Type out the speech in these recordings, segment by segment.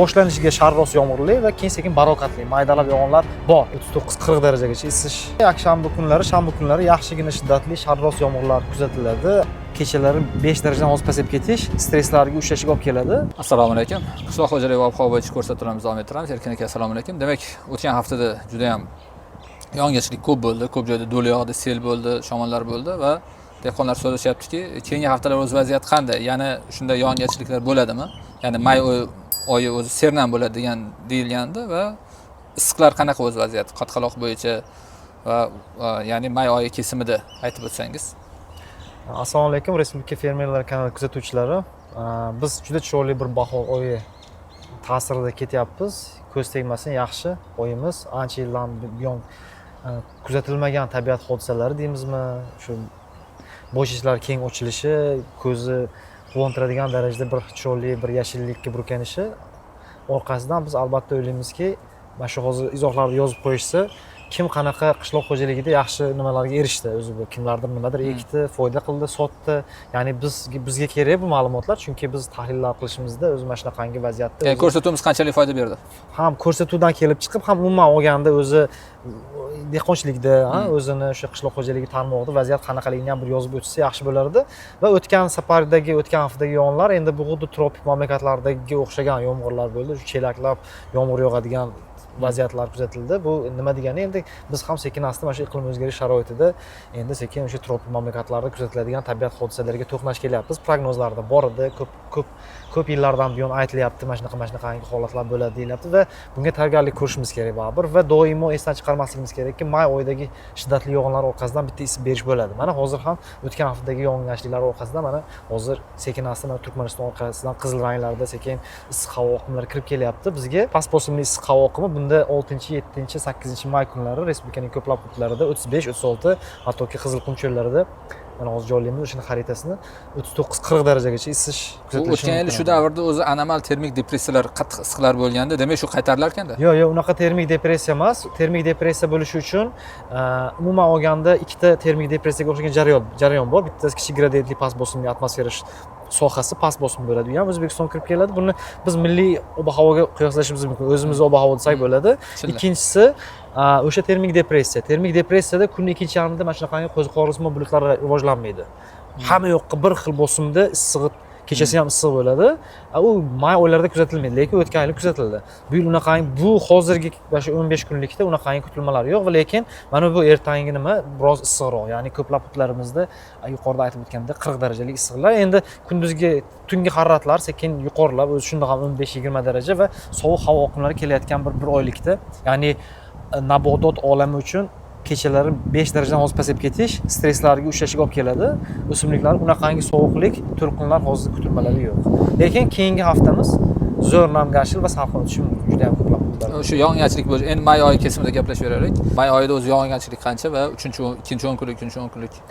Boshlanishiga sharros yomg'irli va keyin sekin barokatli maydalab yog'inlar bor. 39-40 darajagacha isish. Yakshanba kunlari, shanba kunlari yaxshigina shiddatli sharros yomg'irlar kuzatiladi. Kechalari 5 darajadan oz pasayib ketish stresslarga ushlashga olib keladi. Assalomu alaykum. Qishloq xo'jaligi va ob-havo bo'yicha ko'rsatuvlarimizni davom ettiramiz. Erkin aka, assalomu alaykum. Demak, o'tgan haftada juda ham yog'ingarchilik ko'p bo'ldi. Ko'p joyda do'l yog'di, sel bo'ldi, shamollar bo'ldi va dehqonlar so'rashyaptiki, keyingi haftalar o'z vaziyati qanday? Ya'ni shunday yog'ingarchiliklar bo'ladimi? Ya'ni may oyi o'zi sernan bo'ladi degan deyilgandi va issiqlar qanaqa o'z vaziyati qatqaloq bo'yicha va ya'ni may oyi kesimida aytib o'tsangiz. Assalomu alaykum, Respublika fermerlar kanali kuzatuvchilari. Biz juda chiroyli bir bahor oyi ta'sirida ketyapmiz. Ko'z tegmasin, yaxshi oyimiz. Ancha yildan buyon kuzatilmagan tabiat hodisalari deymizmi, shu bo'shishlar keng ochilishi, ko'zni quvontiradigan darajada bir chiroyli bir yashillikka burkanishi orqasidan biz albatta o'ylaymizki, mana shu hozir izohlarni yozib qo'yishsa, kim qanaqa qishloq xo'jaligida yaxshi nimalarga erishdi, o'zi bu kimlardir nimadir ekdi, foyda qildi, sotdi. Ya'ni bizga kerak bu ma'lumotlar, chunki biz tahlillar qilishimizda o'zi mana shunaqangi vaziyatda Ko'rsatuvimiz qanchalik foyda berdi? Ham ko'rsatuvdan kelib chiqib, ham umuman olganda o'zi dehqonchilikda, o'zini o'sha qishloq xo'jaligi tarmog'ida vaziyat qanaqaligini ham bir yozib o'tsa yaxshi bo'lardi. Va o'tgan haftadagi yog'inlar endi bu xuddi tropik mamlakatlardagi o'xshagan yomg'irlar bo'ldi. Shu chelaklab yomg'ir yog'adigan vaziyatlar kuzatildi. Bu nima degani, endi biz ham sekin-asta mana shu iqlim o'zgarish sharoitida endi sekin o'sha tropik mamlakatlarda kuzatiladigan tabiat hodisalariga to'qnash kelyapmiz. Prognozlarda bor edi, ko'p yillardan buyon aytilyapti, mana shunaqangi holatlar bo'ladi deyilyapti va bunga tayyorgarlik ko'rishimiz kerak baribir va doimo esdan chiqarmasligimiz kerakki, may oyidagi shiddatli yog'inlar orqasidan bitta isib berish bo'ladi. Mana hozir ham o'tgan haftadagi yog'ingarchiliklar orqasidan mana hozir sekin-asta mana Turkmaniston orqasidan qizil ranglarda sekin issiq havo oqimlari kirib kelyapti. Bizga past bosimli issiq havo oqimi bunda 6-7-8 may kunlari respublikaning ko'plab hududlarida 35-36, hattoki Qizilqum cho'llarida mana hozir joylaymiz o'shani xaritasini 39-40 darajagacha isish kuzatilishi. O'tgan yil shu davrda o'zi anomal termik depressiyalar, qattiq issiqlar bo'lganda, demak shu qaytarilarkanda? Yo'q, unaqa termik depressiya emas. Termik depressiya bo'lishi uchun umuman olganda ikkita termik depressiyaga o'xshagan jarayon bor. Bittasi kichik gradiyentli past bosimli atmosfera sohasi past bosim bo'ladi. Bu ham O'zbekistonga kirib keladi. Buni biz milliy ob-havoga qiyoslashimiz mumkin. O'zimiz ob-havo desak bo'ladi. Ikkinchisi o'sha termik depressiya. Termik depressiyada kunning ikkinchi yarmida mana shunaqangi qo'ziqorismo bulutlar rivojlanmaydi. Hamma yoqqa bir xil bosimda issig'i, kechasi ham issiq bo'ladi. U may oylarida kuzatilmaydi, lekin o'tgan yil kuzatildi. Bu yil unaqangi, bu hozirgi mana shu 15 kunlikda unaqangi kutilmalar yo'q, lekin mana bu ertangi nima biroz issiqroq. Ya'ni ko'plab hududlarimizda yuqorida aytib o'tgandek 40 darajalik issiqlar. Endi kunduzgi, tungi haroratlar sekin yuqorilab, o'zi shunda ham 15-20 daraja va sovuq havo oqimlari kelayotgan bir oylikda, ya'ni nabodot olami uchun kechalari 5 darajadan oz pasayib ketish stresslarga ushlashga olib keladi. O'simliklar unaqangi sovuqlik, to'lqinlar hozir kutilmalari yo'q. Lekin keyingi haftamiz zo'r namgarchilik va salqin o'tishi mumkin. Juda ham ko'plab hududlar. Shu yog'ingarchilik bo'yicha endi may oyi kesimida gaplashaveraylik. May oyida o'zi yog'ingarchilik qancha va ikkinchi 10 kunlik?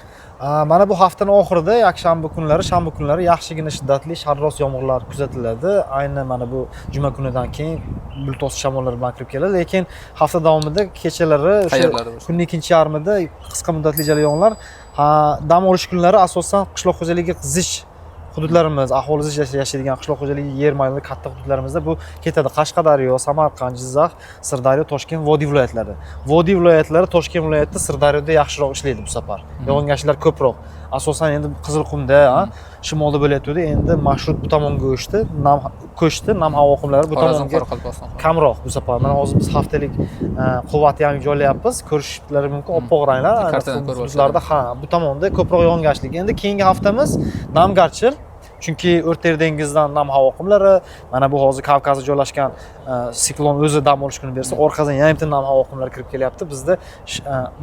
Mana bu haftaning oxirida yakshanba kunlari, shanba kunlari yaxshigina shiddatli sharros yomg'irlar kuzatiladi. Ayni mana bu juma kunidan keyin bulut osti shamollar bilan kirib keladi, lekin hafta davomida kechalari o'sha kunning ikkinchi yarmida qisqa muddatli jarajonlar, dam olish kunlari asosan qishloq xo'jaligi zich hududlarimiz, aholi zich yashaydigan qishloq xo'jaligi yer maydonida katta hududlarimizda bu ketadi. Qashqadaryo, Samarqand, Jizzax, Sirdaryo, Toshkent, Vodiy viloyatlari. Vodiy viloyatlari Toshkent viloyatida, Sirdaryoda yaxshiroq ishlaydi bu safar. Yog'ingarchiliklar ko'proq. Asosan endi Qizilqumda, shimolda bo'layotgandi, endi marshrut bu tomonga ko'chdi, nam havo oqimlari bu tomonga kamroq bu safar. Mana hozir biz haftalik quvvatni ham joylayapmiz. Ko'rishlari mumkin oppoq ranglar. Hududlarda bu tomonda ko'proq yog'ingarchilik. Endi keyingi haftamiz namgarchil. Chunki O'rta dengizdan nam havo oqimlari, mana bu hozir Kavkazda joylashgan siklon o'zi dam olish kuni bersa, orqasidan yana bitta nam havo oqimlari kirib kelyapti. Bizda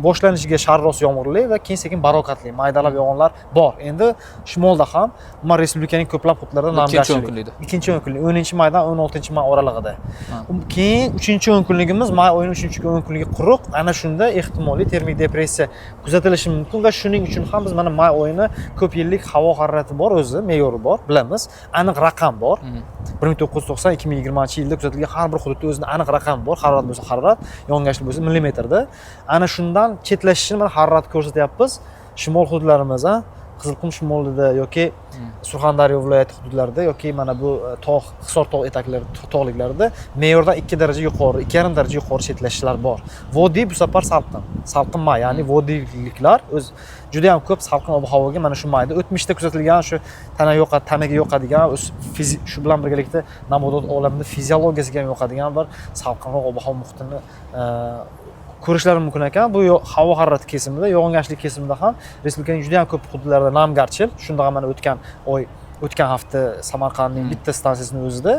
boshlanishiga sharros yomg'irli va keyin sekin barokatli maydalab yog'inlar bor. Endi shimolda ham mana respublikaning ko'plab hududlarida namgarchilik. Ikkinchi 10 kunlik, 10-maydan 16-may oralig'ida. Keyin 3-10 kunligimiz may oyining 3-10 kunligi quruq. Ana shunda ehtimoliy termik depressiya kuzatilishi mumkin va shuning uchun ham biz mana may oyini ko'p yillik havo harorati bor, o'zi me'yori bor, bilamiz. Aniq raqam bor. 1990-2020-yilda kuzatilgan har bir hududda o'zining aniq raqami bor. Harorat bo'lsa harorat, yog'ingarchilik bo'lsa millimetrda. Ana shundan chetlashishini mana harorat ko'rsatyapmiz. Shimol hududlarimiz, Qizilqum shimolida yoki Surxondaryo viloyati hududlarida yoki mana bu tog' Hisor tog' etaklari tog'liklarida me'yordan 2 daraja yuqori, 2,5 daraja yuqori chetlashishlar bor. Vodiy bu safar salqin may, ya'ni vodiyliklar o'z juda ham ko'p salqin ob-havoga mana shu mayda o'tmishda kuzatilgan shu tanaga yoqadigan shu bilan birgalikda nabodot olamida fiziologiyasiga ham yoqadigan bir salqinroq ob-havo muhitini ko'rishlari mumkin ekan. Bu havo harorati kesimida, yog'ingarchilik kesimida ham respublikaning juda ham ko'p hududlarida namgarchil. Shunda ham mana o'tgan hafta Samarqandning bitta stansiyasining o'zida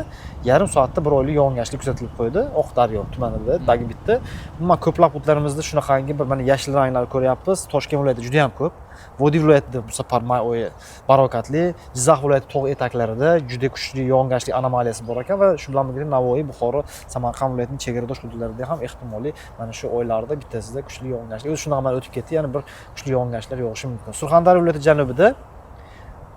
yarim soatda bir oylik yog'ingarchilik kuzatilib qo'ydi. Oqdaryo tumanida, dagi bitta. Umuman ko'plab hududlarimizda shunaqangi bir mana yashil ranglar ko'ryapmiz. Toshkent viloyatida juda ham ko'p. Vodiy viloyatida bu safar may oyi barokatli, Jizzax viloyati tog' etaklarida juda kuchli yog'ingarchilik anomaliyasi bor ekan va shu bilan birga Navoiy, Buxoro, Samarqand viloyatining chegaradosh hududlarida ham ehtimoliy mana shu oylarda bittasida kuchli yog'ingarchilik o'zi shunaqa o'tib ketdi, yana bir kuchli yog'ingarchiliklar yog'ishi mumkin. Surxondaryo viloyati janubida,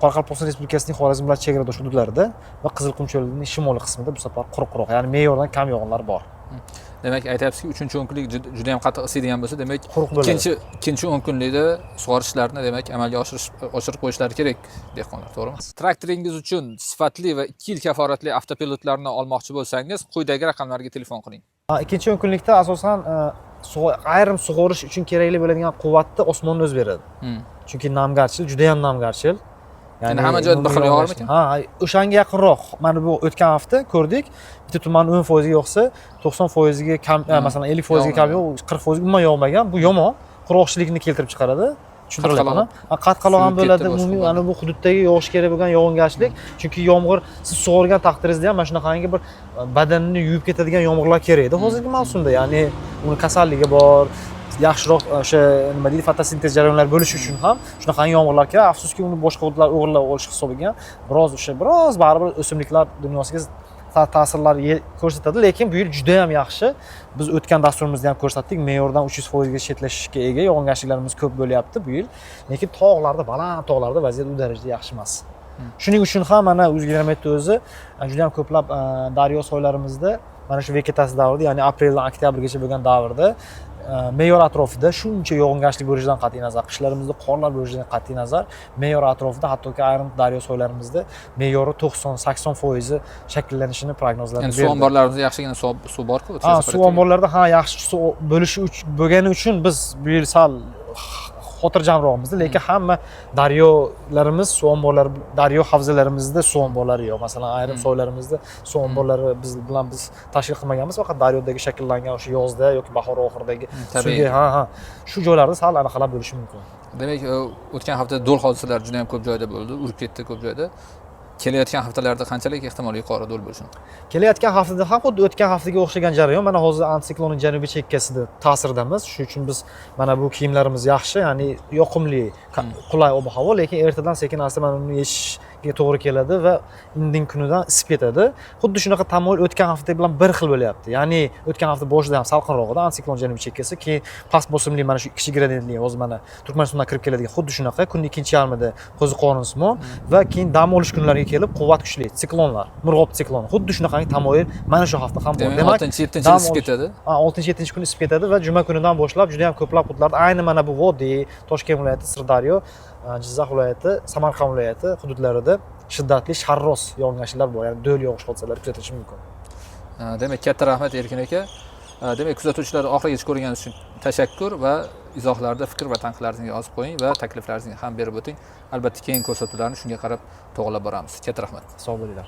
Qoraqalpog'iston Respublikasining Xorazm bilan chegaradosh hududlarida va Qizilqum cho'lining shimoliy qismida bu safar quruqroq, ya'ni me'yordan kam yog'inlar bor. Demak, aytyapsizki, 3-o'nkunlik juda ham qattiq isiydigan bo'lsa, demak, Quruq bo'ladi. ikkinchi o'nkunlikda sug'orishlarni demak amalga oshirib qo'yishlari kerak dehqonlar, to'g'rimi? Traktoringiz uchun sifatli va 2 yil kaforatli avtopilotlarni olmoqchi bo'lsangiz, quyidagi raqamlarga telefon qiling. Ikkinchi o'nkunlikda asosan ayrim sug'orish uchun kerakli bo'ladigan quvvatni osmondan o'zi beradi. Chunki namgarchil, juda ham namgarchil. Ya'ni hamma joyda bir xil yog'armikan? Ha, o'shanga yaqinroq. Mana bu o'tgan hafta ko'rdik. Bitta tuman 10% ga yoqsa, 90% ga kam, masalan 50% ga kam yo'q, 40% ga umuman yog'magan. Bu yomon. Quruqchilikni keltirib chiqaradi. Tushuntiryapman. Qatqaloq ham bo'ladi. Umumiy mana bu hududdagi yog'ish kerak bo'lgan yog'ingarchilik. Chunki yomg'ir siz sug'organ taqdiringizda ham mana shunaqangi bir badanni yuvib ketadigan yomg'irlar kerak edi hozirgi mavsumda. Ya'ni uni kasalligi bor. Yaxshiroq o'sha nima deydi, fotosintez jarayonlari bo'lishi uchun ham shunaqangi yomg'irlar kerak. Afsuski uni boshqa hududlar o'g'irlab olish hisobiga biroz baribir o'simliklar dunyosiga ta'sirlar ko'rsatadi, lekin bu yil juda ham yaxshi. Biz o'tgan dasturimizda ham ko'rsatdik, me'yordan 300% ga chetlashishga ega yog'ingarchiliklarimiz ko'p bo'lyapti bu yil. Lekin tog'larda, baland tog'larda vaziyat u darajada yaxshi emas. Shuning uchun ham mana O'zgidrometda o'zi juda ham ko'plab daryo soylarimizda mana shu vegetatsiya davrida, ya'ni apreldan oktyabrgacha bo'lgan davrda me'yor atrofida shuncha yog'ingarchilik bo'lishidan qat'iy nazar, qishlarimizda qorlar bo'lishidan qat'iy nazar, me'yor atrofida hattoki ayrim daryo soylarimizda me'yori 90-80% shakllanishini prognozlab berdi. Ya'ni suv omborlarimizda yaxshigina suv bor-ku. Suv omborlarida yaxshi suv bo'lgani uchun biz bu yil sal xotirjamroqmiz, lekin hamma daryolarimiz, suv omborlari, daryo havzalarimizda suv omborlari yo'q. Masalan, ayrim soylarimizda suv omborlari biz tashkil qilmaganmiz, faqat daryodagi shakllangan o'sha yozda yoki bahor oxiridagi suvga, shu joylarda sal anaqalar bo'lishi mumkin. Demak, o'tgan hafta do'l hodisalari juda ham ko'p joyda bo'ldi, urib ketdi ko'p joyda. Kelayotgan haftalarda qanchalik ehtimol yuqori do'l bo'lishi? Kelayotgan haftada ham xuddi o'tgan haftaga o'xshagan jarayon. Mana hozir antsiklonning janubiy chekkasida ta'sirdamiz. Shuning uchun biz mana bu kiyimlarimiz yaxshi, ya'ni yoqimli, qulay ob-havo, lekin ertadan sekin-asta mana uni yechishga to'g'ri keladi va indin kunidan isib ketadi. Xuddi shunaqa tamoyil o'tgan hafta bilan bir xil bo'lyapti. Ya'ni o'tgan hafta boshida ham salqinroq edi, antsiklon janubiy chekkasi, keyin past bosimli mana shu kichik gradiyentli hozir mana Turkmanistondan kirib keladigan xuddi shunaqa kunning ikkinchi yarmida Qo'ziqorinsimon va keyin dam olish kunlariga kelib quvvat kuchli siklonlar, Murg'ob sikloni. Xuddi shunaqangi tamoyil mana shu hafta ham bor. Demak, 6-7 isib ketadi. 6-7 kun isib ketadi va juma kunidan boshlab juda ham ko'plab hududlarda, ayni mana bu Vodiy, Toshkent viloyati, Sirdaryo, Jizzax viloyati, Samarqand viloyati hududlarida shiddatli sharros yog'ingarchiliklar bor, ya'ni do'l yog'ish hodisalari kuzatilishi mumkin. Demak, katta rahmat Erkin aka. Demak, kuzatuvchilar oxirigacha ko'rganingiz uchun tashakkur va izohlarda fikr va tanqidlaringizni yozib qo'ying va takliflaringizni ham berib o'ting. Albatta, keyingi ko'rsatuvlarni shunga qarab to'g'rilab boramiz. Katta rahmat. Sog' bo'linglar.